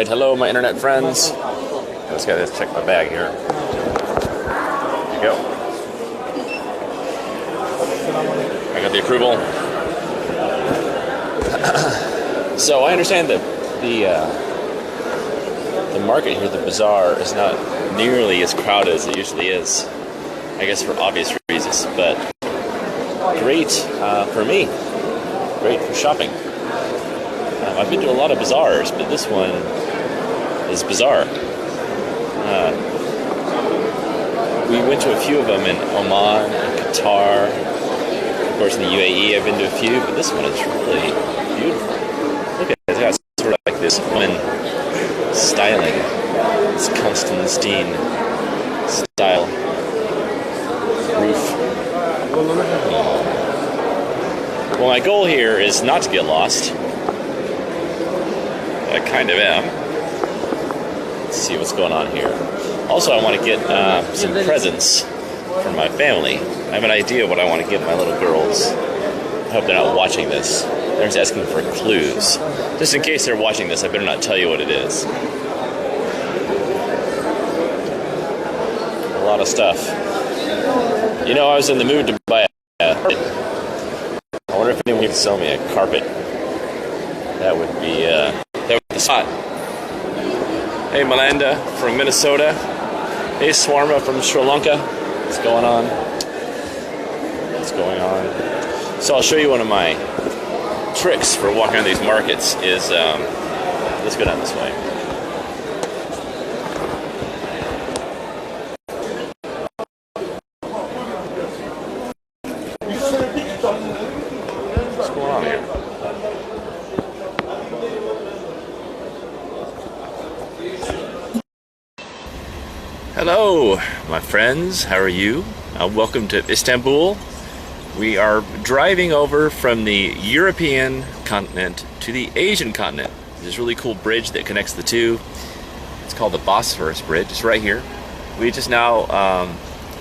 hello, my internet friends. Let's check my bag here. There you go. I got the approval. So I understand that the market here, the bazaar, is not nearly as crowded as it usually is. I guess for obvious reasons, but great for me. Great for shopping. I've been to a lot of bazaars, but this one is bizarre. We went to a few of them in Oman, Qatar, of course in the UAE I've been to a few, but this one is really beautiful. Look at it, it's got sort of like this woman styling, this Constantine style roof. Well, my goal here is not to get lost. I kind of am. Let's see what's going on here. Also, I want to get some presents for my family. I have an idea what I want to give my little girls. I hope they're not watching this. They're just asking for clues. Just in case they're watching this, I better not tell you what it is. A lot of stuff. You know, I was in the mood to buy a carpet. I wonder if anyone can sell me a carpet. That would be the spot. Hey, Melinda from Minnesota. Hey, Swarma from Sri Lanka. What's going on? What's going on? So I'll show you one of my tricks for walking around these markets is, let's go down this way. What's going on here? Hello, my friends. How are you? Welcome to Istanbul. We are driving over from the European continent to the Asian continent. There's this really cool bridge that connects the two. It's called the Bosphorus Bridge. It's right here. We just now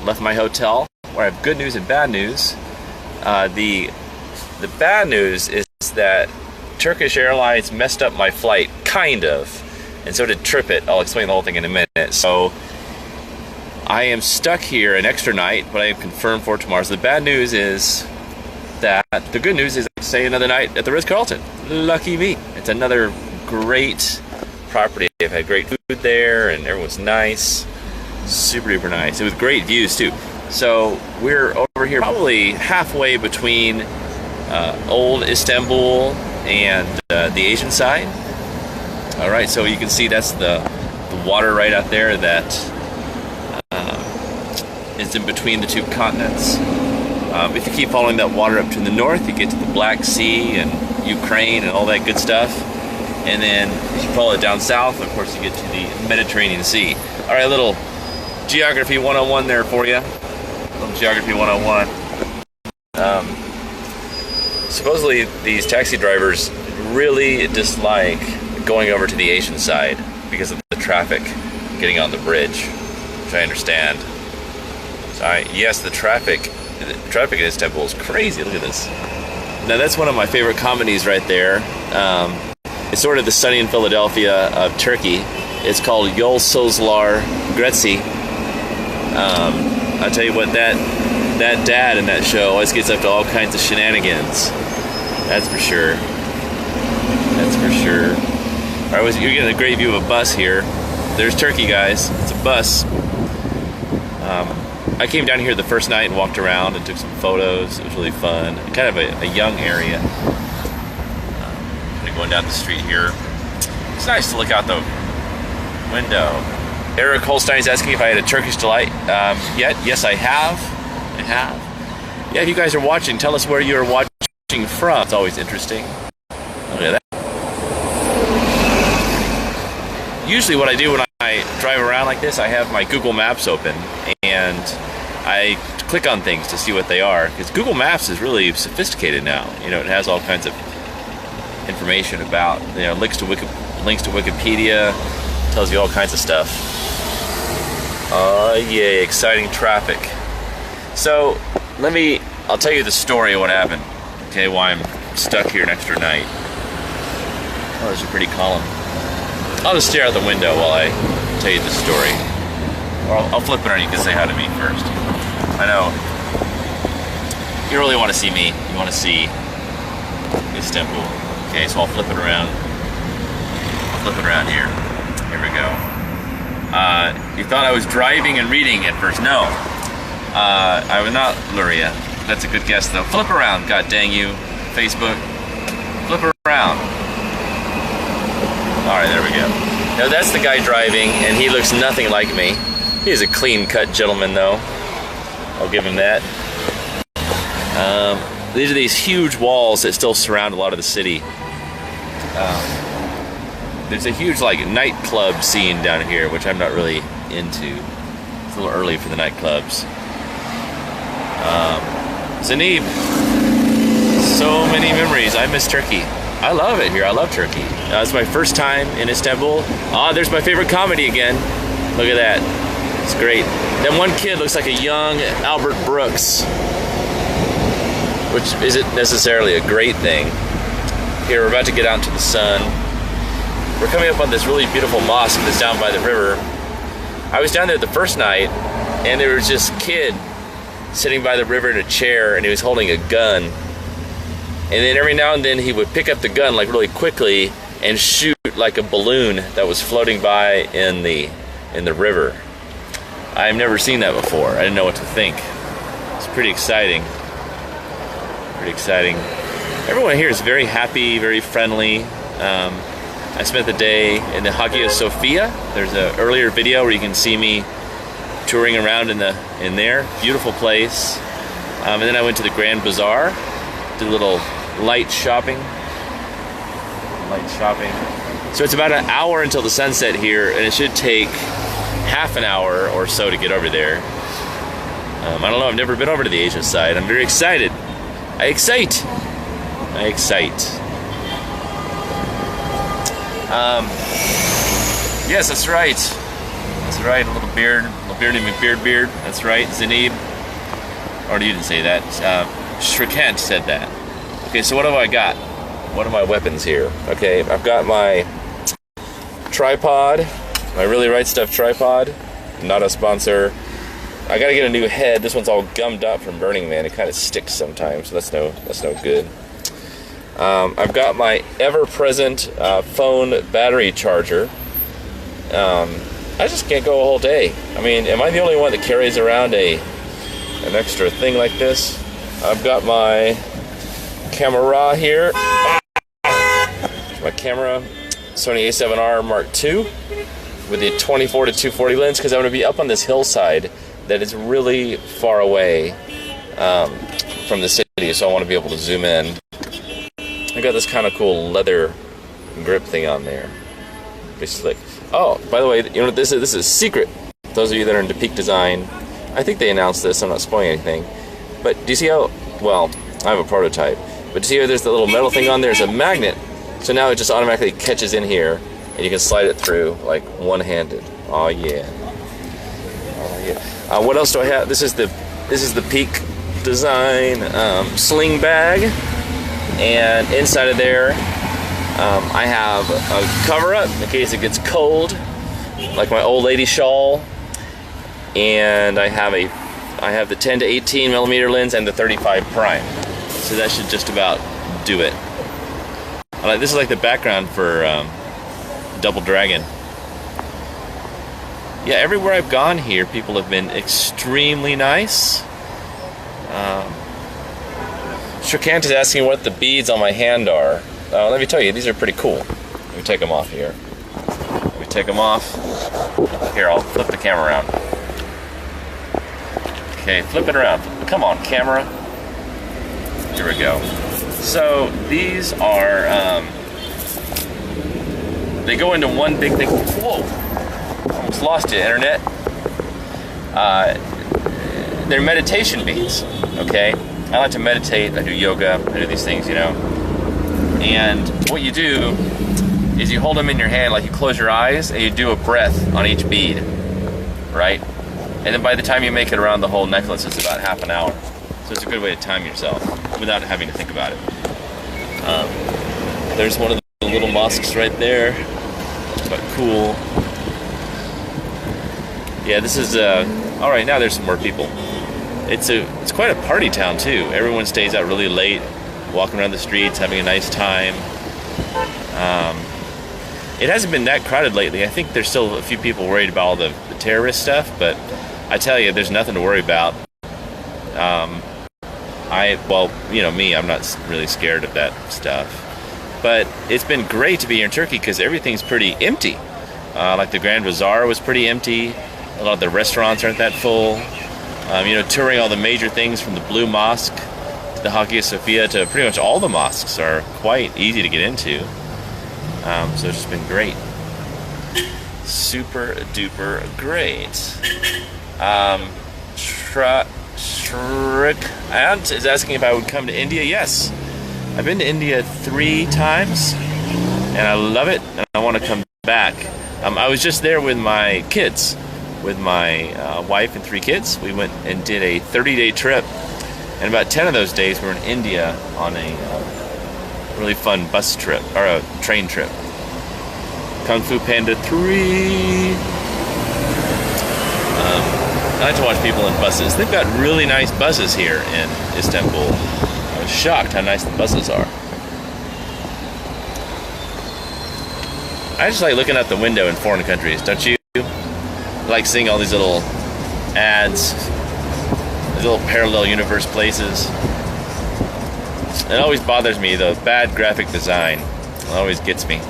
left my hotel, where I have good news and bad news. The bad news is that Turkish Airlines messed up my flight, kind of, and so did TripIt. I'll explain the whole thing in a minute. So I am stuck here an extra night, but I am confirmed for tomorrow. So the bad news is that the good news is I stay another night at the Ritz-Carlton. Lucky me. It's another great property. I've had great food there, and everyone's nice. Super duper nice. It was great views too. So we're over here probably halfway between old Istanbul and the Asian side. All right, so you can see that's the water right out there that is in between the two continents. If you keep following that water up to the north, you get to the Black Sea and Ukraine and all that good stuff. And then if you follow it down south, of course, you get to the Mediterranean Sea. All right, a little Geography 101 there for you. Geography 101. Supposedly these taxi drivers really dislike going over to the Asian side because of the traffic getting on the bridge, which I understand. So yes, the traffic in Istanbul is crazy. Look at this. Now that's one of my favorite comedies right there. It's sort of the Sunny in Philadelphia of Turkey. It's called Yol Sözler Greci. I'll tell you what, that dad in that show always gets up to all kinds of shenanigans. That's for sure. That's for sure. All right, you're getting a great view of a bus here. There's Turkey, guys. It's a bus. I came down here the first night and walked around and took some photos. It was really fun. Kind of a young area. Kind of going down the street here. It's nice to look out the window. Eric Holstein is asking if I had a Turkish delight yet. Yes, I have. Yeah, if you guys are watching, tell us where you're watching from. It's always interesting. Look at that. Usually what I do when I drive around like this, I have my Google Maps open and I click on things to see what they are, because Google Maps is really sophisticated now. You know, it has all kinds of information about, you know, links to Wikipedia, tells you all kinds of stuff. Oh yeah, exciting traffic. So I'll tell you the story of what happened. Okay, why I'm stuck here an extra night. Oh, there's a pretty column. I'll just stare out the window while I tell you the story. Or I'll flip it around. You can say hi to me first. I know you really want to see me. You want to see Istanbul. Okay, so I'll flip it around. I'll flip it around here. Here we go. You thought I was driving and reading at first. No, I would not lure you. That's a good guess though. Flip around, god dang you, Facebook. Flip around. Alright, there we go. Now that's the guy driving, and he looks nothing like me. He's a clean-cut gentleman though. I'll give him that. These are these huge walls that still surround a lot of the city. There's a huge like nightclub scene down here, which I'm not really into. It's a little early for the nightclubs. Zanib. So many memories. I miss Turkey. I love it here. I love Turkey. It's my first time in Istanbul. There's my favorite comedy again. Look at that. It's great. That one kid looks like a young Albert Brooks, which isn't necessarily a great thing. Here, we're about to get out into the sun. We're coming up on this really beautiful mosque that's down by the river. I was down there the first night, and there was this kid sitting by the river in a chair, and he was holding a gun. And then every now and then he would pick up the gun like really quickly and shoot like a balloon that was floating by in the river. I've never seen that before. I didn't know what to think. It's pretty exciting. Pretty exciting. Everyone here is very happy, very friendly. I spent the day in the Hagia Sophia. There's an earlier video where you can see me touring around in there. Beautiful place. And then I went to the Grand Bazaar, did a little light shopping. So it's about an hour until the sunset here, and it should take half an hour or so to get over there. I don't know, I've never been over to the Asian side. I'm very excited. I excite. Yes, that's right. That's right, a little beardy McBeard. That's right, Zanib. Or you didn't say that. Shrikant said that. Okay, so what have I got? What are my weapons here? Okay, I've got my tripod, my Really Right Stuff tripod. Not a sponsor. I gotta get a new head. This one's all gummed up from Burning Man. It kind of sticks sometimes, so that's no good. I've got my ever-present phone battery charger. I just can't go a whole day. I mean, am I the only one that carries around an extra thing like this? I've got my camera here. My camera, Sony A7R Mark II with the 24 to 240 lens, because I'm going to be up on this hillside that is really far away from the city, so I want to be able to zoom in. I got this kind of cool leather grip thing on there. Pretty slick. Oh, by the way, you know, this is a secret. Those of you that are into peak design, I think they announced this, I'm not spoiling anything. But do you see how, well, I have a prototype, but do you see how there's the little metal thing on there? It's a magnet. So now it just automatically catches in here, and you can slide it through like one-handed. Oh yeah. What else do I have? This is the peak design sling bag, and inside of there I have a cover-up in case it gets cold, like my old lady shawl, and I have the 10 to 18 millimeter lens and the 35 prime. So that should just about do it. This is like the background for Double Dragon. Yeah, everywhere I've gone here, people have been extremely nice. Shrikant is asking what the beads on my hand are. Let me tell you, these are pretty cool. Let me take them off here. Let me take them off. Here, I'll flip the camera around. Okay, flip it around. Come on, camera. Here we go. So these are, they go into one big thing. Whoa, almost lost you, internet. They're meditation beads, okay? I like to meditate, I do yoga, I do these things, you know. And what you do is you hold them in your hand, like you close your eyes, and you do a breath on each bead, right? And then by the time you make it around the whole necklace, it's about half an hour. So it's a good way to time yourself without having to think about it. There's one of the little mosques right there. about cool. Yeah, this is all right. Now there's some more people. It's quite a party town too. Everyone stays out really late, walking around the streets, having a nice time. It hasn't been that crowded lately. I think there's still a few people worried about all the terrorist stuff, but I tell you, there's nothing to worry about. Well, you know me, I'm not really scared of that stuff. But it's been great to be here in Turkey because everything's pretty empty. Like the Grand Bazaar was pretty empty. A lot of the restaurants aren't that full. Touring all the major things from the Blue Mosque to the Hagia Sophia to pretty much all the mosques are quite easy to get into. So it's just been great. Super duper great. Shrek Aunt is asking if I would come to India. Yes. I've been to India 3 times and I love it and I want to come back. I was just there with my kids. With my wife and 3 kids. We went and did a 30-day trip, and about 10 of those days we were in India on a really fun bus trip, or a train trip. Kung Fu Panda 3. I like to watch people in buses. They've got really nice buses here in Istanbul. I was shocked how nice the buses are. I just like looking out the window in foreign countries, don't you? I like seeing all these little ads, these little parallel universe places. It always bothers me, the bad graphic design. It always gets me.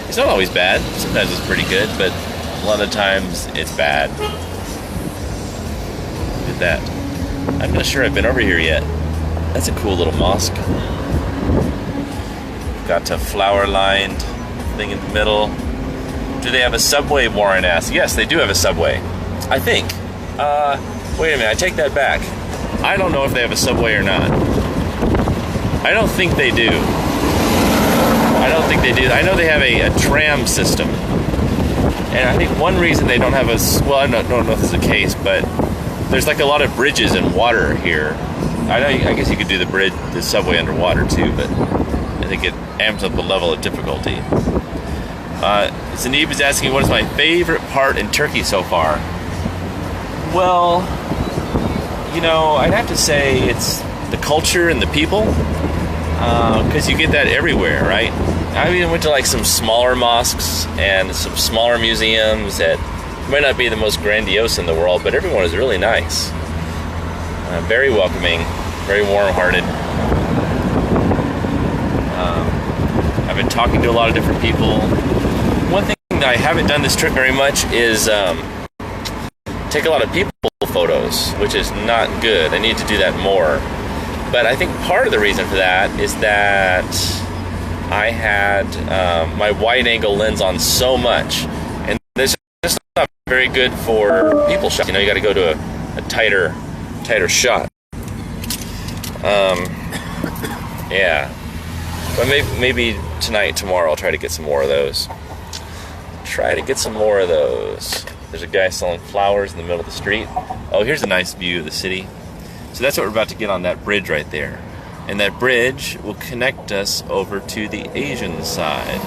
It's not always bad. Sometimes it's pretty good, but a lot of times it's bad. Look at that. I'm not sure I've been over here yet. That's a cool little mosque. Got a flower-lined thing in the middle. Do they have a subway, Warren asks? Yes, they do have a subway. I think. Wait a minute, I take that back. I don't know if they have a subway or not. I don't think they do. I know they have a tram system. And I think one reason they don't have I don't know if this is the case, but there's like a lot of bridges and water here. I guess you could do the subway underwater too, but I think it amps up the level of difficulty. Zanib is asking, what is my favorite part in Turkey so far? Well, I'd have to say it's the culture and the people, because you get that everywhere, right? I even went to like some smaller mosques and some smaller museums that might not be the most grandiose in the world, but everyone is really nice. Very welcoming, very warm-hearted. I've been talking to a lot of different people. One thing that I haven't done this trip very much is take a lot of people photos, which is not good. I need to do that more. But I think part of the reason for that is that I had my wide-angle lens on so much, and this is not very good for people shots. You got to go to a tighter shot. Yeah. But maybe tonight, tomorrow, I'll try to get some more of those. There's a guy selling flowers in the middle of the street. Oh, here's a nice view of the city. So that's what we're about to get on, that bridge right there. And that bridge will connect us over to the Asian side.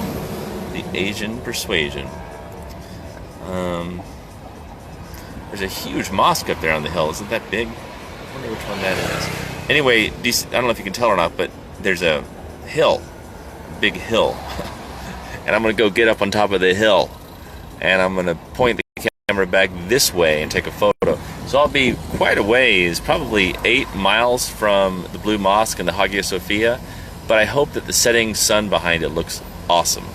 The Asian persuasion. There's a huge mosque up there on the hill. Isn't that big? I wonder which one that is. Anyway, I don't know if you can tell or not, but there's a hill. Big hill. And I'm going to go get up on top of the hill. And I'm going to point the camera back this way and take a photo. So I'll be quite a ways, probably 8 miles from the Blue Mosque and the Hagia Sophia. But I hope that the setting sun behind it looks awesome.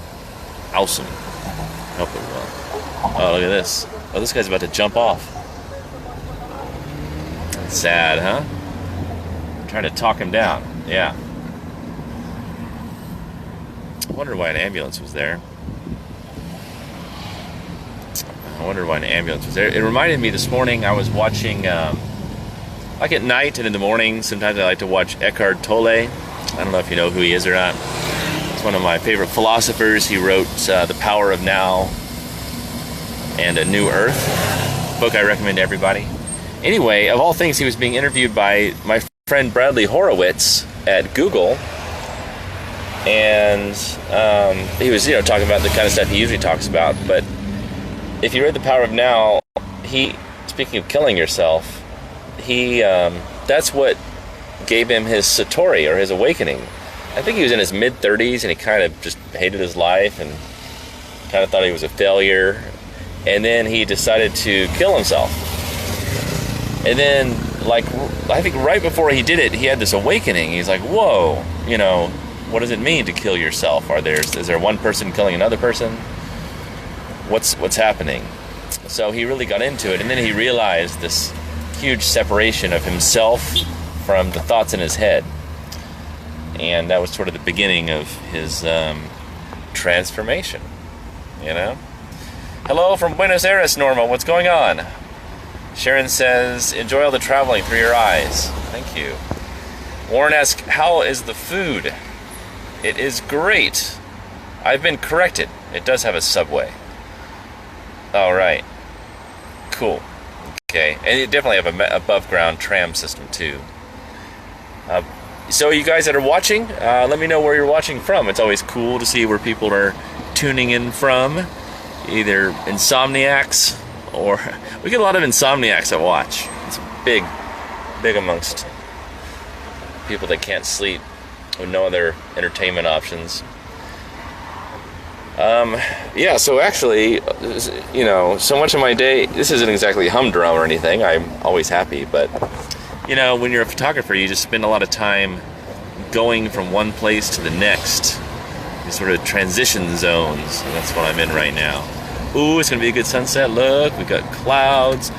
Awesome. I hope it will. Oh, look at this. Oh, this guy's about to jump off. Sad, huh? I'm trying to talk him down. Yeah. I wonder why an ambulance was there. It reminded me this morning, I was watching, like at night and in the morning, sometimes I like to watch Eckhart Tolle. I don't know if you know who he is or not. He's one of my favorite philosophers. He wrote The Power of Now and A New Earth, a book I recommend to everybody. Anyway, of all things, he was being interviewed by my friend Bradley Horowitz at Google. and he was, talking about the kind of stuff he usually talks about. But if you read The Power of Now, speaking of killing yourself, that's what gave him his satori, or his awakening. I think he was in his mid-30s, and he kind of just hated his life and kind of thought he was a failure. And then he decided to kill himself. And then, I think right before he did it, he had this awakening. He's like, whoa, what does it mean to kill yourself? Is there one person killing another person? What's happening? So he really got into it, and then he realized this huge separation of himself from the thoughts in his head. And that was sort of the beginning of his transformation, Hello from Buenos Aires, Norma. What's going on? Sharon says, enjoy all the traveling through your eyes. Thank you. Warren asks, how is the food? It is great. I've been corrected. It does have a Subway. All right. Cool. Okay. And it definitely have a above-ground tram system, too. So you guys that are watching, let me know where you're watching from. It's always cool to see where people are tuning in from. Either insomniacs, or we get a lot of insomniacs that watch. It's big amongst people that can't sleep with no other entertainment options. So actually, so much of my day, this isn't exactly humdrum or anything. I'm always happy, but when you're a photographer, you just spend a lot of time going from one place to the next. These sort of transition zones, and that's what I'm in right now. Ooh, it's gonna be a good sunset. Look, we got clouds.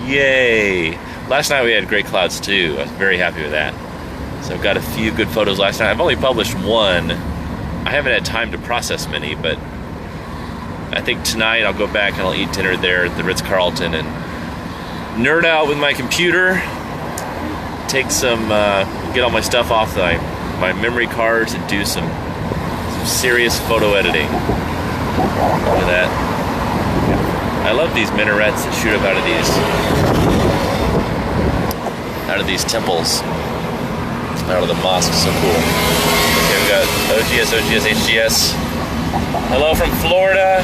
Yay. Last night we had great clouds too. I was very happy with that. So I've got a few good photos last night. I've only published one. I haven't had time to process many, but I think tonight I'll go back and I'll eat dinner there at the Ritz-Carlton and nerd out with my computer. Take get all my stuff off my memory cards and do some serious photo editing. Look at that. I love these minarets that shoot up out of these temples, out of the mosque. So cool. Okay, we got OGS, HGS. Hello from Florida.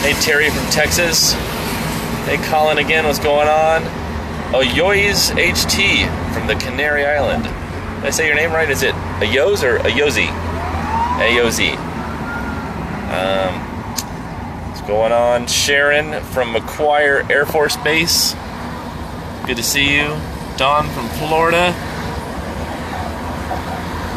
Hey, Terry from Texas. Hey, Colin again. What's going on? Oh, Yoy's HT from the Canary Island. Did I say your name right? Is it Ayoz or Ayozi? Ayozi. What's going on? Sharon from McGuire Air Force Base. Good to see you. Don from Florida.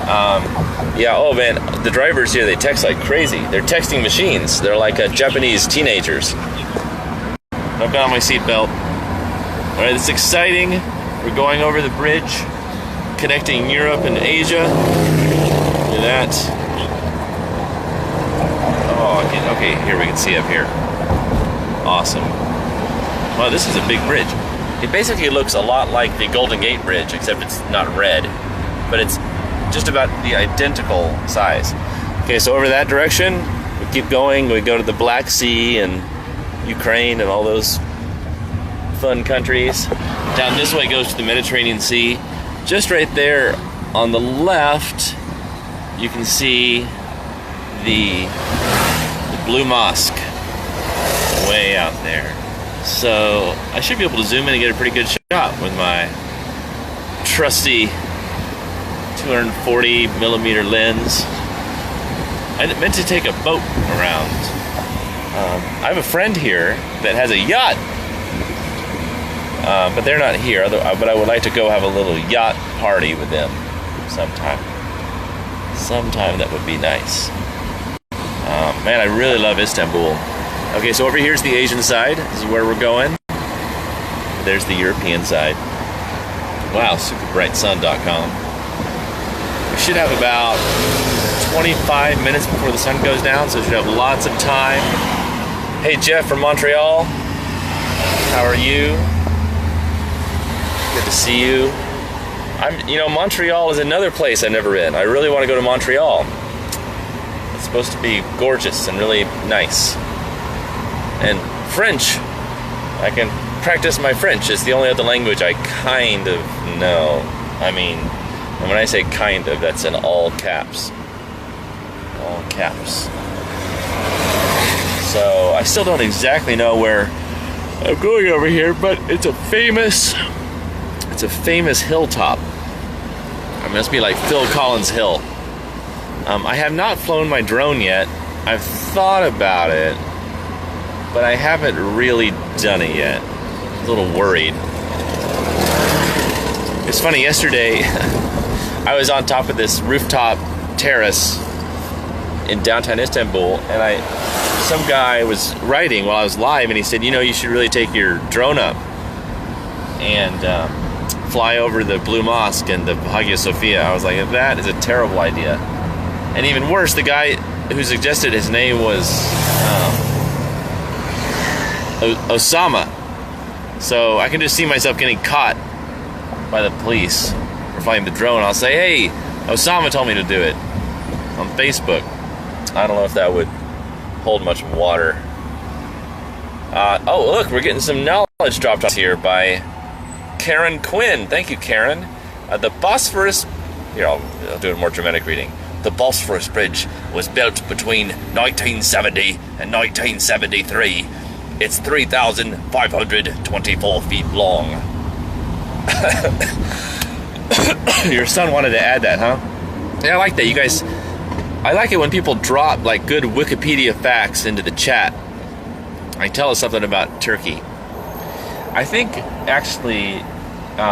Oh man, the drivers here, they text like crazy. They're texting machines. They're like Japanese teenagers. I've got on my seatbelt. Alright, it's exciting. We're going over the bridge, connecting Europe and Asia. Look at that. Oh, okay, here we can see up here. Awesome. Wow, this is a big bridge. It basically looks a lot like the Golden Gate Bridge, except it's not red, but it's just about the identical size. Okay, so over that direction, we keep going. We go to the Black Sea and Ukraine and all those fun countries. Down this way goes to the Mediterranean Sea. Just right there on the left, you can see the Blue Mosque way out there. So I should be able to zoom in and get a pretty good shot with my trusty 240 millimeter lens. I meant to take a boat around. I have a friend here that has a yacht, but they're not here. But I would like to go have a little yacht party with them sometime. Sometime that would be nice. Man, I really love Istanbul. Okay, so over here's the Asian side. This is where we're going. There's the European side. Wow, superbrightsun.com. We should have about 25 minutes before the sun goes down, so we should have lots of time. Hey, Jeff from Montreal. How are you? Good to see you. Montreal is another place I've never been. I really want to go to Montreal. It's supposed to be gorgeous and really nice. And French. I can practice my French. It's the only other language I kind of know. I mean, And when I say kind of, that's in all caps. All caps. So I still don't exactly know where I'm going over here, but it's a famous hilltop. It must be like Phil Collins Hill. I have not flown my drone yet. I've thought about it, but I haven't really done it yet. I'm a little worried. It's funny, yesterday I was on top of this rooftop terrace in downtown Istanbul, and some guy was writing while I was live, and he said, you should really take your drone up and fly over the Blue Mosque and the Hagia Sophia. I was like, that is a terrible idea. And even worse, the guy who suggested, his name was Osama. So I can just see myself getting caught by the police for flying the drone. I'll say, hey, Osama told me to do it on Facebook. I don't know if that would hold much water. Oh, look, we're getting some knowledge dropped off here by Karen Quinn. Thank you, Karen. The Bosphorus, here, I'll do a more dramatic reading. The Bosphorus Bridge was built between 1970 and 1973. It's 3,524 feet long. Your son wanted to add that, huh? Yeah, I like that. You guys, I like it when people drop like good Wikipedia facts into the chat. Like, tell us something about Turkey. I think actually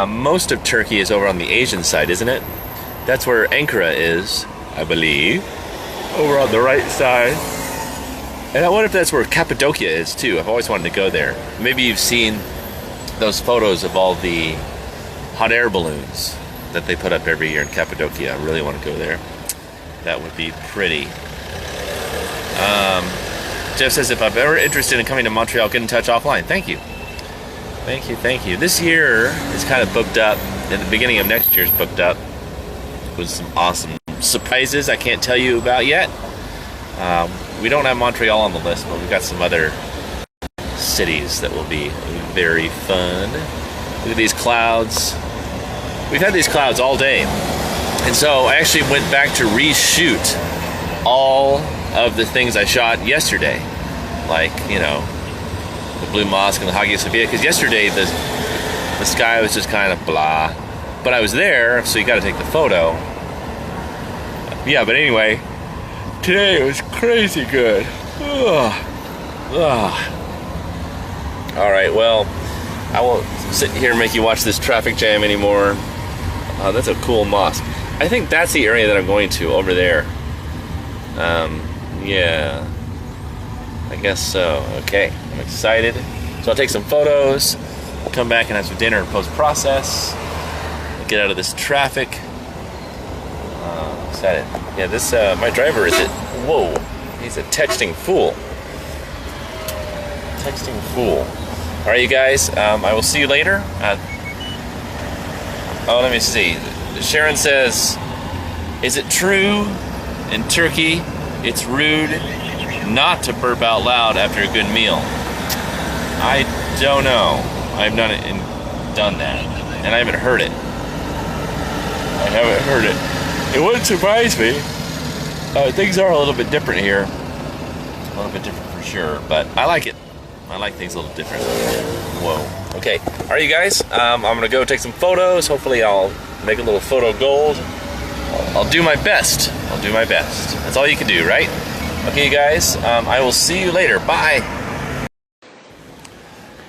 most of Turkey is over on the Asian side, isn't it? That's where Ankara is, I believe. Over on the right side. And I wonder if that's where Cappadocia is too. I've always wanted to go there. Maybe you've seen those photos of all the hot air balloons that they put up every year in Cappadocia. I really want to go there. That would be pretty. Jeff says, if I'm ever interested in coming to Montreal, get in touch offline. Thank you. Thank you, thank you. This year is kind of booked up. And the beginning of next year is booked up with some awesome surprises I can't tell you about yet. We don't have Montreal on the list, but we've got some other cities that will be very fun. Look at these clouds. We've had these clouds all day. And so I actually went back to reshoot all of the things I shot yesterday. Like, the Blue Mosque and the Hagia Sophia. Because yesterday the sky was just kind of blah. But I was there, so you got to take the photo. Yeah, but anyway, today it was crazy good. Ugh. All right, well, I won't sit here and make you watch this traffic jam anymore. That's a cool mosque. I think that's the area that I'm going to, over there. Yeah, I guess so. Okay, I'm excited. So I'll take some photos, come back and have some dinner and post-process, get out of this traffic. Excited. Yeah, this, my driver is whoa, he's a texting fool. Texting fool. All right, you guys, I will see you later. Let me see. Sharon says, is it true in Turkey it's rude not to burp out loud after a good meal? I don't know. I've done that, and I haven't heard it. It wouldn't surprise me. Things are a little bit different here. A little bit different for sure, but I like it. I like things a little different. Whoa. Okay. All right, you guys. I'm gonna go take some photos. Hopefully, I'll make a little photo gold. I'll do my best. That's all you can do, right? Okay, you guys. I will see you later. Bye.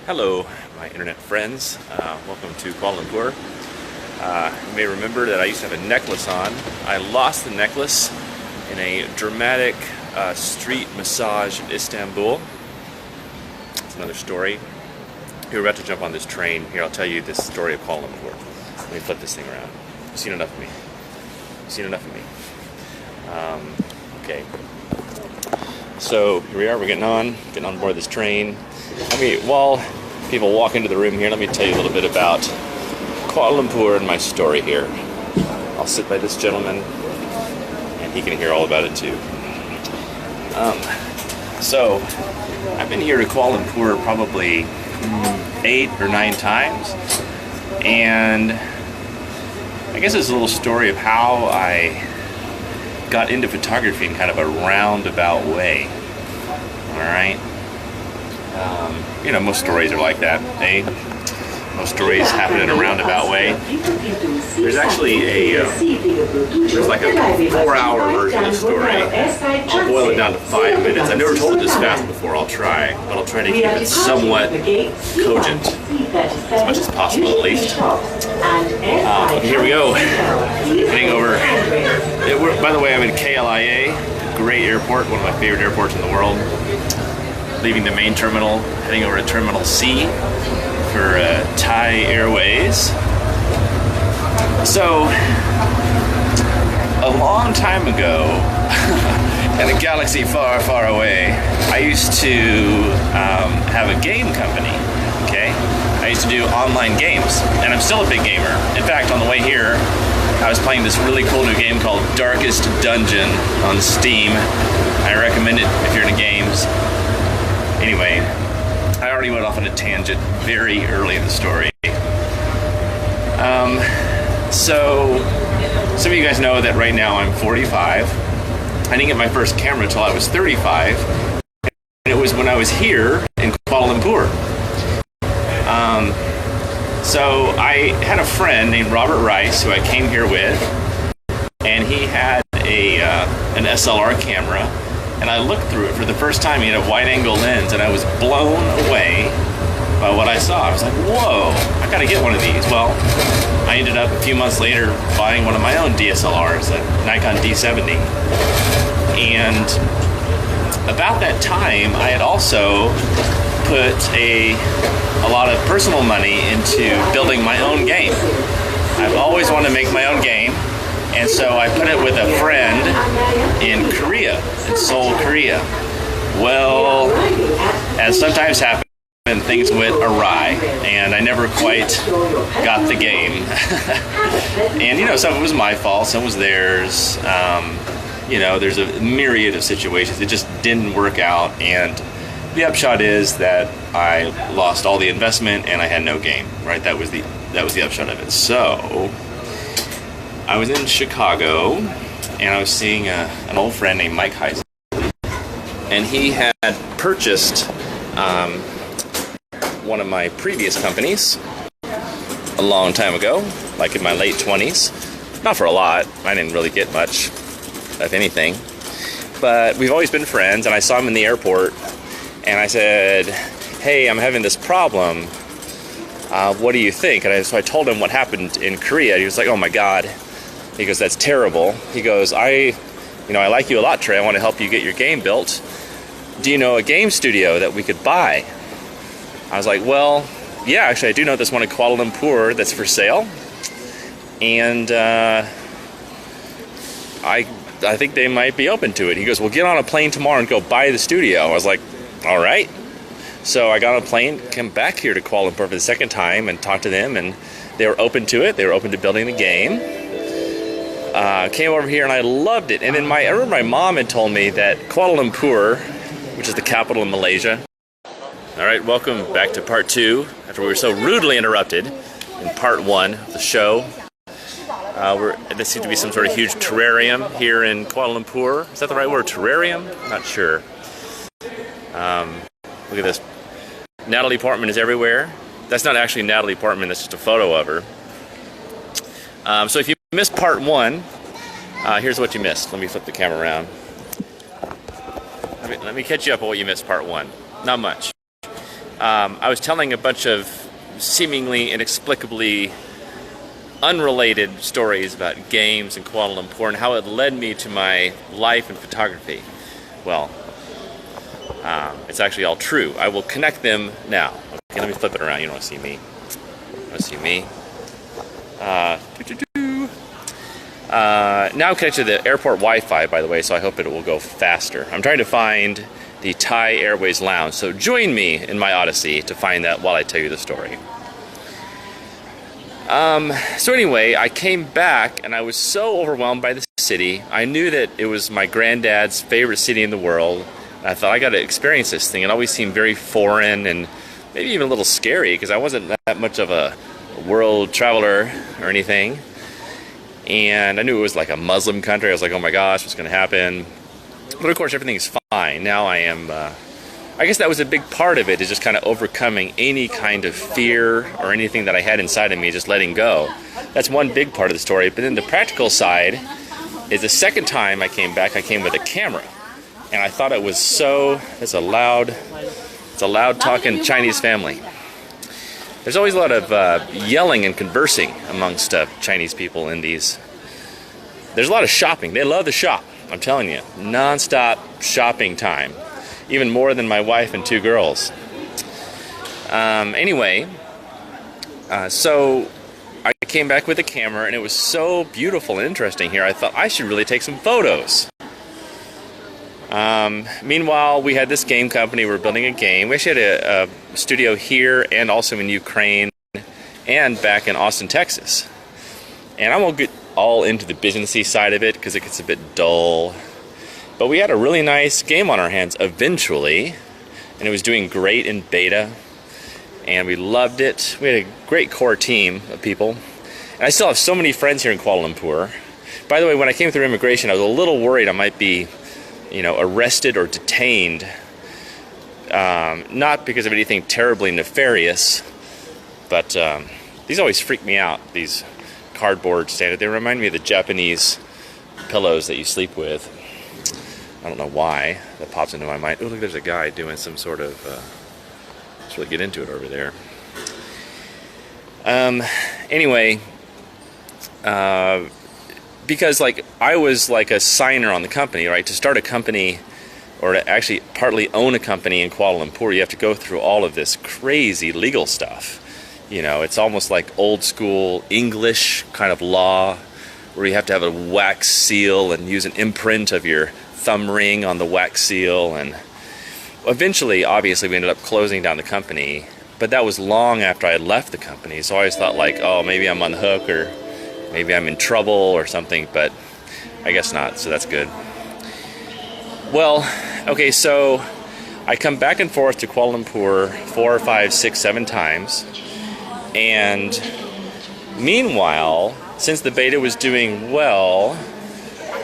Hello, my internet friends. Welcome to Kuala Lumpur. You may remember that I used to have a necklace on. I lost the necklace in a dramatic street massage in Istanbul. That's another story. You're about to jump on this train. Here, I'll tell you this story of Kuala Lumpur. Let me flip this thing around. You've seen enough of me. Okay. So here we are. We're getting on board this train. While people walk into the room here, let me tell you a little bit about Kuala Lumpur and my story here. I'll sit by this gentleman, and he can hear all about it too. So I've been here to Kuala Lumpur probably 8 or 9 times, and I guess it's a little story of how I got into photography in kind of a roundabout way. Alright? You know, most stories are like that, eh? Most stories happen in a roundabout way. There's actually there's like a 4-hour version of the story. I'll boil it down to 5 minutes. I've never told it this fast before, I'll try. But I'll try to keep it somewhat cogent, as much as possible at least. Here we go, heading over. By the way, I'm in KLIA, great airport, one of my favorite airports in the world. Leaving the main terminal, heading over to Terminal C for Thai Airways. So, a long time ago, in a galaxy far, far away, I used to have a game company, okay? I used to do online games, and I'm still a big gamer. In fact, on the way here, I was playing this really cool new game called Darkest Dungeon on Steam. I recommend it if you're into games. Anyway, I already went off on a tangent very early in the story. So, some of you guys know that right now I'm 45. I didn't get my first camera until I was 35. And it was when I was here in Kuala Lumpur. So I had a friend named Robert Rice who I came here with, and he had an SLR camera, and I looked through it for the first time. He had a wide-angle lens, and I was blown away by what I saw. I was like, whoa, I gotta get one of these. Well, I ended up a few months later buying one of my own DSLRs, a Nikon D70. And about that time, I had also put a lot of personal money into building my own game. I've always wanted to make my own game, and so I put it with a friend in Korea, in Seoul, Korea. Well, as sometimes happens, things went awry, and I never quite got the game. And, you know, some of it was my fault, some was theirs. You know, there's a myriad of situations. It just didn't work out, and the upshot is that I lost all the investment and I had no game, right? That was the upshot of it. So, I was in Chicago, and I was seeing an old friend named Mike Heisen, and he had purchased one of my previous companies a long time ago, like in my late 20s. Not for a lot. I didn't really get much, if anything. But we've always been friends, and I saw him in the airport, and I said, hey, I'm having this problem. What do you think? And so I told him what happened in Korea. He was like, oh my God. He goes, that's terrible. He goes, I like you a lot, Trey. I want to help you get your game built. Do you know a game studio that we could buy? I was like, well, yeah, actually I do know this one in Kuala Lumpur that's for sale. And I think they might be open to it. He goes, well, get on a plane tomorrow and go buy the studio. I was like, all right. So I got on a plane, came back here to Kuala Lumpur for the second time and talked to them, and they were open to it. They were open to building the game. Came over here and I loved it. And then I remember my mom had told me that Kuala Lumpur, which is the capital of Malaysia. All right, welcome back to part 2, after we were so rudely interrupted in part 1 of the show. There seems to be some sort of huge terrarium here in Kuala Lumpur. Is that the right word, terrarium? I'm not sure. Look at this. Natalie Portman is everywhere. That's not actually Natalie Portman, that's just a photo of her. So if you missed part 1, here's what you missed. Let me flip the camera around. Let me catch you up on what you missed part 1. Not much. I was telling a bunch of seemingly inexplicably unrelated stories about games in Kuala Lumpur and how it led me to my life in photography. Well, it's actually all true. I will connect them now. Okay, let me flip it around. You don't want to see me. You want to see me? Now I'm connected to the airport Wi-Fi, by the way, so I hope it will go faster. I'm trying to find the Thai Airways lounge, so join me in my odyssey to find that while I tell you the story. So anyway, I came back and I was so overwhelmed by the city. I knew that it was my granddad's favorite city in the world. And I thought, I got to experience this thing. It always seemed very foreign and maybe even a little scary because I wasn't that much of a world traveler or anything. And I knew it was like a Muslim country. I was like, oh my gosh, what's going to happen? But of course, everything's fine. Now I am, I guess that was a big part of it, is just kind of overcoming any kind of fear or anything that I had inside of me, just letting go. That's one big part of the story. But then the practical side is the second time I came back, I came with a camera. And I thought it was it's a loud talking Chinese family. There's always a lot of yelling and conversing amongst Chinese people in these. There's a lot of shopping. They love to shop. I'm telling you, non-stop shopping time, even more than my wife and 2 girls. Anyway, so I came back with a camera, and it was so beautiful and interesting here. I thought I should really take some photos. Meanwhile, we had this game company. We were building a game. We actually had a studio here and also in Ukraine and back in Austin, Texas. And I won't get all into the businessy side of it because it gets a bit dull. But we had a really nice game on our hands eventually, and it was doing great in beta, and we loved it. We had a great core team of people, and I still have so many friends here in Kuala Lumpur. By the way, when I came through immigration, I was a little worried I might be, arrested or detained, not because of anything terribly nefarious, but these always freak me out, these cardboard standard. They remind me of the Japanese pillows that you sleep with. I don't know why that pops into my mind. Oh, look, there's a guy doing some sort of let's really get into it over there. Anyway, because I was like a signer on the company, right? To start a company, or to actually partly own a company in Kuala Lumpur, you have to go through all of this crazy legal stuff. It's almost like old school English kind of law, where you have to have a wax seal and use an imprint of your thumb ring on the wax seal. And eventually, obviously, we ended up closing down the company, but that was long after I had left the company. So I always thought oh, maybe I'm on the hook, or maybe I'm in trouble or something, but I guess not, so that's good. Well, okay, so I come back and forth to Kuala Lumpur 4, 5, 6, 7 times. And meanwhile, since the beta was doing well,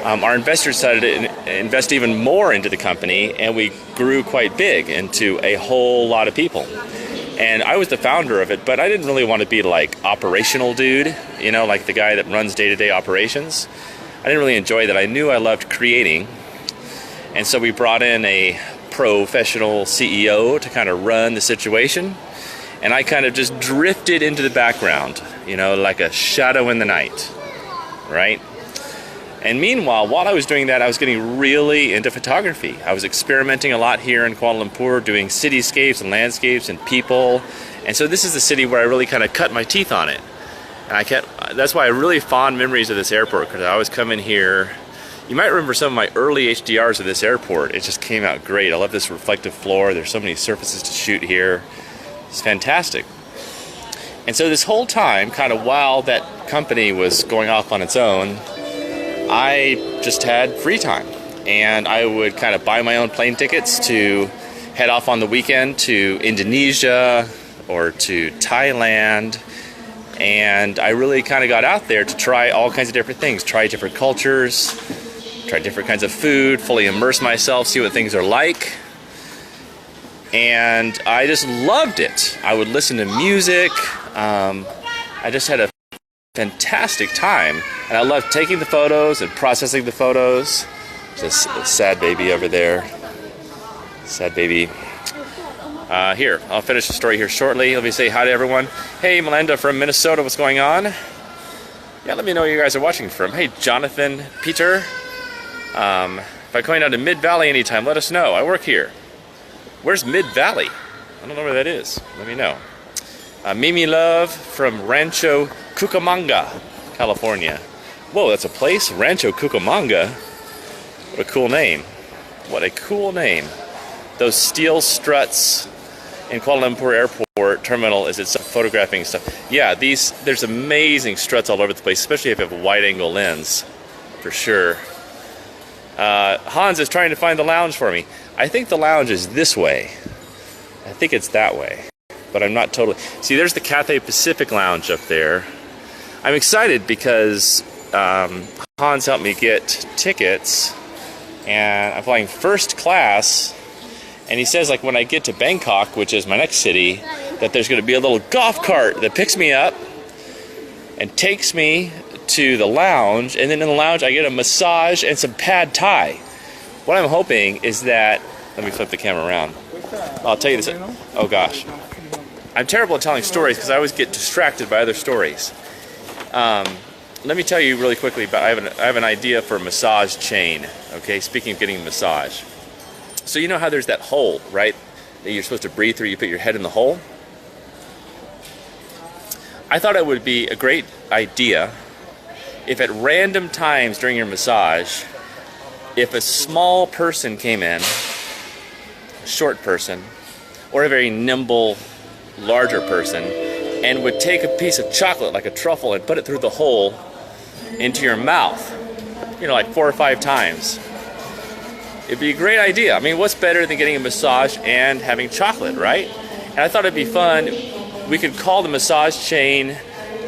our investors decided to invest even more into the company, and we grew quite big into a whole lot of people. And I was the founder of it, but I didn't really want to be like operational dude, like the guy that runs day-to-day operations. I didn't really enjoy that. I knew I loved creating. And so we brought in a professional CEO to kind of run the situation. And I kind of just drifted into the background, like a shadow in the night, right? And meanwhile, while I was doing that, I was getting really into photography. I was experimenting a lot here in Kuala Lumpur, doing cityscapes and landscapes and people. And so this is the city where I really kind of cut my teeth on it. And that's why I have really fond memories of this airport, because I always come in here. You might remember some of my early HDRs of this airport. It just came out great. I love this reflective floor. There's so many surfaces to shoot here. It's fantastic. And so this whole time, kind of while that company was going off on its own, I just had free time. And I would kind of buy my own plane tickets to head off on the weekend to Indonesia or to Thailand. And I really kind of got out there to try all kinds of different things, try different cultures, try different kinds of food, fully immerse myself, see what things are like. And I just loved it. I would listen to music. I just had a fantastic time. And I loved taking the photos and processing the photos. Just a sad baby over there. Sad baby. Here, I'll finish the story here shortly. Let me say hi to everyone. Hey, Melinda from Minnesota, what's going on? Yeah, let me know where you guys are watching from. Hey, Jonathan, Peter. If I'm going down to Mid-Valley anytime, let us know. I work here. Where's Mid-Valley? I don't know where that is. Let me know. Mimi Love from Rancho Cucamonga, California. Whoa, that's a place? Rancho Cucamonga? What a cool name. What a cool name. Those steel struts in Kuala Lumpur Airport Terminal is it's photographing stuff. Yeah, there's amazing struts all over the place, especially if you have a wide-angle lens, for sure. Hans is trying to find the lounge for me. I think the lounge is this way. I think it's that way, but I'm not totally... See, there's the Cathay Pacific Lounge up there. I'm excited because Hans helped me get tickets, and I'm flying first class. And he says, like, when I get to Bangkok, which is my next city, that there's going to be a little golf cart that picks me up and takes me to the lounge. And then in the lounge, I get a massage and some pad thai. What I'm hoping is that... Let me flip the camera around. I'll tell you this. Oh, gosh. I'm terrible at telling stories because I always get distracted by other stories. Let me tell you really quickly, but I have an idea for a massage chain. Okay, speaking of getting a massage. So you know how there's that hole, right, that you're supposed to breathe through, you put your head in the hole? I thought it would be a great idea if at random times during your massage, if a small person came in, a short person, or a very nimble, larger person, and would take a piece of chocolate, like a truffle, and put it through the hole into your mouth, you know, like 4 or 5 times. It'd be a great idea. I mean, what's better than getting a massage and having chocolate, right? And I thought it'd be fun. We could call the massage chain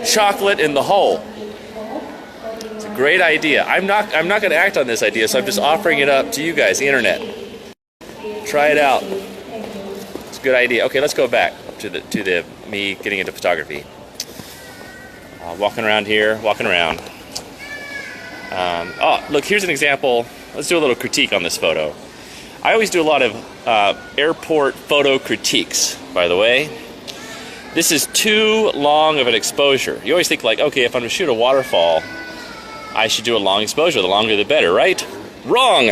Chocolate in the Hole. It's a great idea. I'm not going to act on this idea, so I'm just offering it up to you guys, the internet. Try it out. It's a good idea. Okay, let's go back to me getting into photography. Walking around here, walking around. Oh, look, here's an example. Let's do a little critique on this photo. I always do a lot of airport photo critiques, by the way. This is too long of an exposure. You always think like, okay, if I'm going to shoot a waterfall, I should do a long exposure. The longer the better, right? Wrong!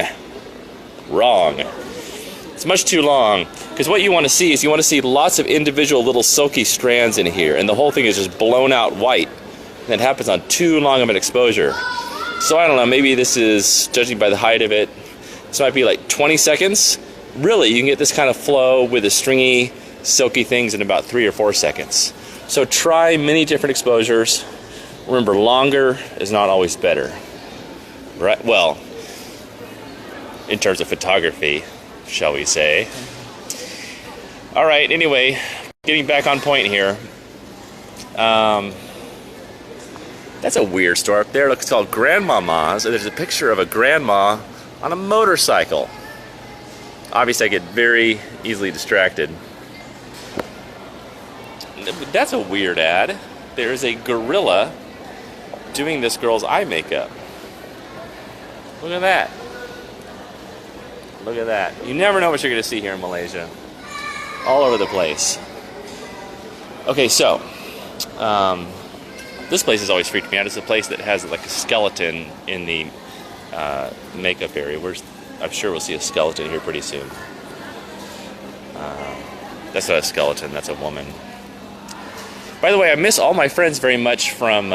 Wrong. It's much too long. Because what you want to see is you want to see lots of individual little silky strands in here. And the whole thing is just blown out white. And it happens on too long of an exposure. So I don't know, maybe this is, judging by the height of it, this might be like 20 seconds. Really, you can get this kind of flow with the stringy, silky things in about 3 or 4 seconds. So try many different exposures. Remember, longer is not always better. Right? Well, in terms of photography, shall we say. All right, anyway, getting back on point here. That's a weird store up there. Look, it's called Grandmama's, and there's a picture of a grandma on a motorcycle. Obviously, I get very easily distracted. That's a weird ad. There's a gorilla doing this girl's eye makeup. Look at that. Look at that. You never know what you're going to see here in Malaysia. All over the place. Okay, so... this place has always freaked me out. It's a place that has like a skeleton in the makeup area. I'm sure we'll see a skeleton here pretty soon. That's not a skeleton, that's a woman. By the way, I miss all my friends very much from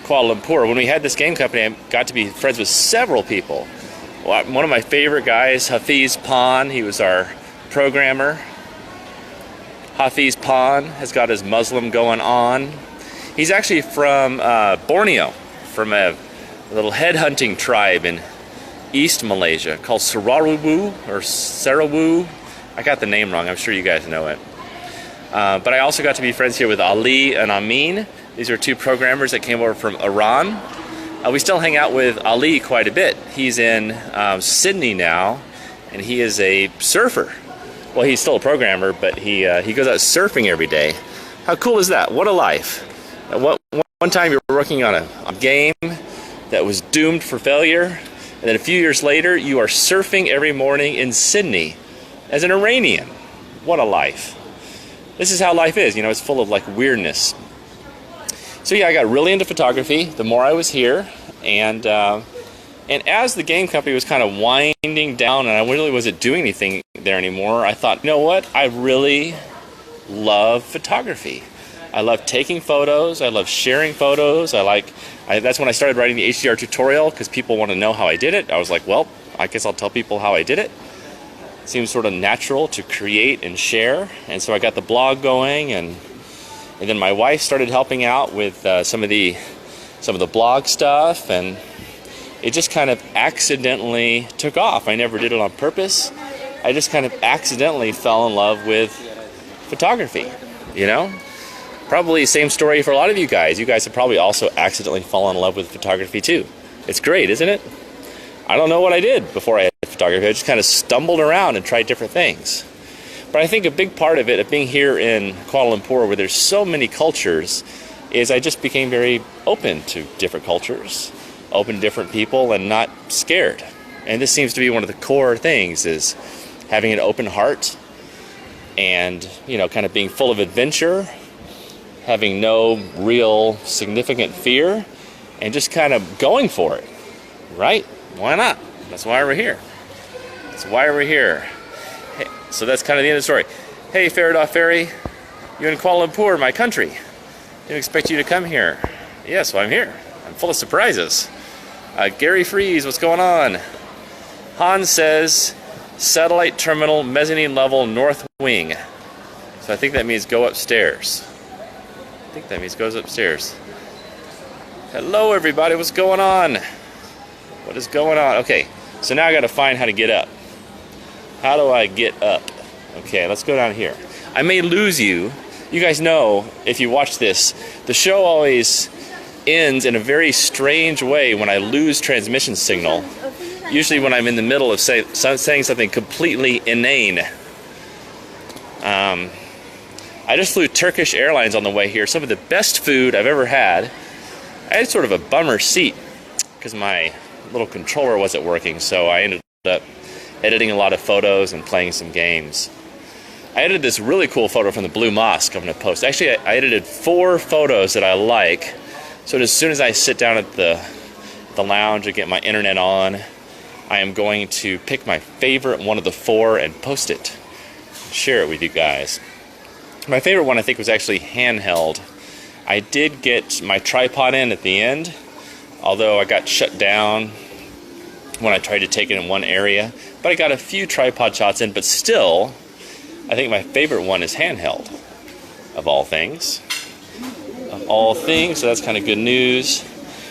Kuala Lumpur. When we had this game company, I got to be friends with several people. One of my favorite guys, Hafiz Pan, he was our programmer. Hafiz Pan has got his Muslim going on. He's actually from Borneo, from a little headhunting tribe in East Malaysia called Sarawak or Sarawak. I got the name wrong. I'm sure you guys know it. But I also got to be friends here with Ali and Amin. These are 2 programmers that came over from Iran. We still hang out with Ali quite a bit. He's in Sydney now, and he is a surfer. Well, he's still a programmer, but he goes out surfing every day. How cool is that? What a life. One time you were working on a game that was doomed for failure, and then a few years later you are surfing every morning in Sydney as an Iranian. What a life. This is how life is, you know, it's full of like weirdness. So yeah, I got really into photography the more I was here, and as the game company was kind of winding down and I really wasn't doing anything there anymore, I thought, you know what, I really love photography. I love taking photos. I love sharing photos. That's when I started writing the HDR tutorial because people want to know how I did it. I was like, well, I guess I'll tell people how I did it. It seems sort of natural to create and share. And so I got the blog going, and then my wife started helping out with some of the blog stuff, and it just kind of accidentally took off. I never did it on purpose. I just kind of accidentally fell in love with photography, you know? Probably same story for a lot of you guys. You guys have probably also accidentally fallen in love with photography too. It's great, isn't it? I don't know what I did before I had photography. I just kind of stumbled around and tried different things. But I think a big part of it, of being here in Kuala Lumpur, where there's so many cultures, is I just became very open to different cultures, open to different people, and not scared. And this seems to be one of the core things, is having an open heart and, you know, kind of being full of adventure, having no real significant fear, and just kind of going for it, right? Why not? That's why we're here. That's why we're here. Hey, so that's kind of the end of the story. Hey, Faradol Ferry, you're in Kuala Lumpur, my country. Didn't expect you to come here. Yes, well, I'm here. I'm full of surprises. Gary Freeze, what's going on? Hans says, satellite terminal, mezzanine level, north wing. So I think that means go upstairs. I think that means goes upstairs. Hello, everybody. What's going on? What is going on? Okay, so now I got to find how to get up. How do I get up? Okay, let's go down here. I may lose you. You guys know, if you watch this, the show always ends in a very strange way when I lose transmission signal. Usually when I'm in the middle of saying something completely inane. I just flew Turkish Airlines on the way here. Some of the best food I've ever had. I had sort of a bummer seat because my little controller wasn't working, so I ended up editing a lot of photos and playing some games. I edited this really cool photo from the Blue Mosque I'm going to post. Actually, I edited 4 photos that I like, so as soon as I sit down at the lounge and get my internet on, I am going to pick my favorite one of the 4 and post it, share it with you guys. My favorite one, I think, was actually handheld. I did get my tripod in at the end, although I got shut down when I tried to take it in one area. But I got a few tripod shots in, but still, I think my favorite one is handheld, of all things. Of all things, so that's kind of good news.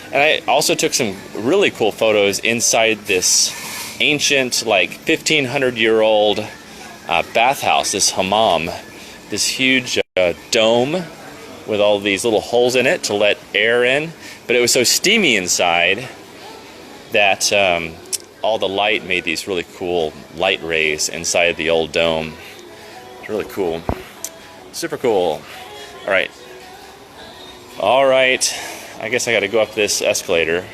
And I also took some really cool photos inside this ancient, like 1500-year-old bathhouse, this hammam, this huge dome with all these little holes in it to let air in. But it was so steamy inside that all the light made these really cool light rays inside the old dome. It's really cool. Super cool. All right. All right. I guess I got to go up this escalator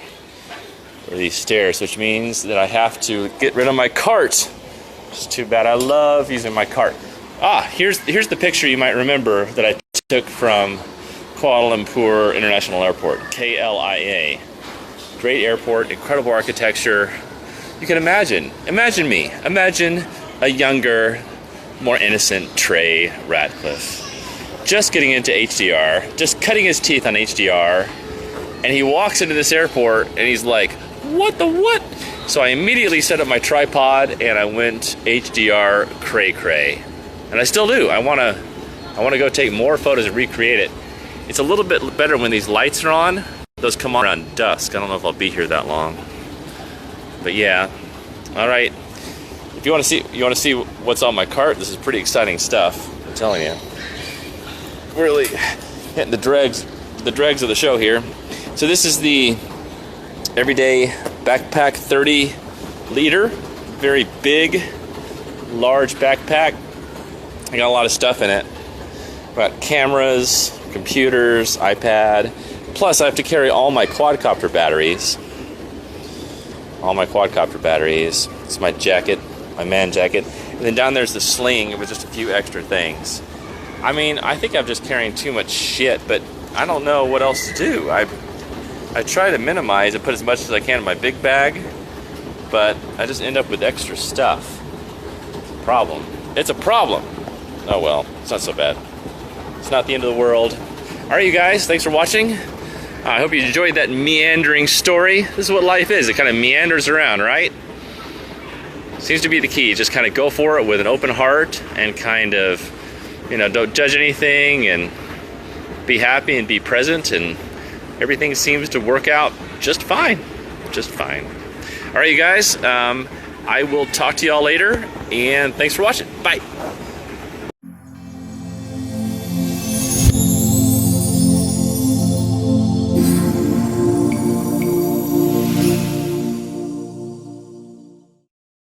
or these stairs, which means that I have to get rid of my cart. It's too bad. I love using my cart. Here's the picture you might remember that I took from Kuala Lumpur International Airport, KLIA. Great airport, incredible architecture. You can imagine me. Imagine a younger, more innocent Trey Ratcliff. Just getting into HDR, just cutting his teeth on HDR, and he walks into this airport and he's like, what the what? So I immediately set up my tripod and I went HDR cray. And I still do. I want to go take more photos and recreate it. It's a little bit better when these lights are on. Those come on around dusk. I don't know if I'll be here that long. But yeah. All right. If you want to see what's on my cart, this is pretty exciting stuff. I'm telling you. Really hitting the dregs of the show here. So this is the Everyday Backpack 30 liter. Very big, large backpack. I got a lot of stuff in it. Got cameras, computers, iPad. Plus, I have to carry all my quadcopter batteries. It's my jacket, my man jacket. And then down there's the sling with just a few extra things. I mean, I think I'm just carrying too much shit, but I don't know what else to do. I try to minimize and put as much as I can in my big bag, but I just end up with extra stuff. It's a problem. Oh well, it's not so bad. It's not the end of the world. All right, you guys, thanks for watching. I hope you enjoyed that meandering story. This is what life is. It kind of meanders around, right? Seems to be the key. Just kind of go for it with an open heart and kind of, don't judge anything and be happy and be present, and everything seems to work out just fine. All right, you guys, I will talk to y'all later, and thanks for watching. Bye.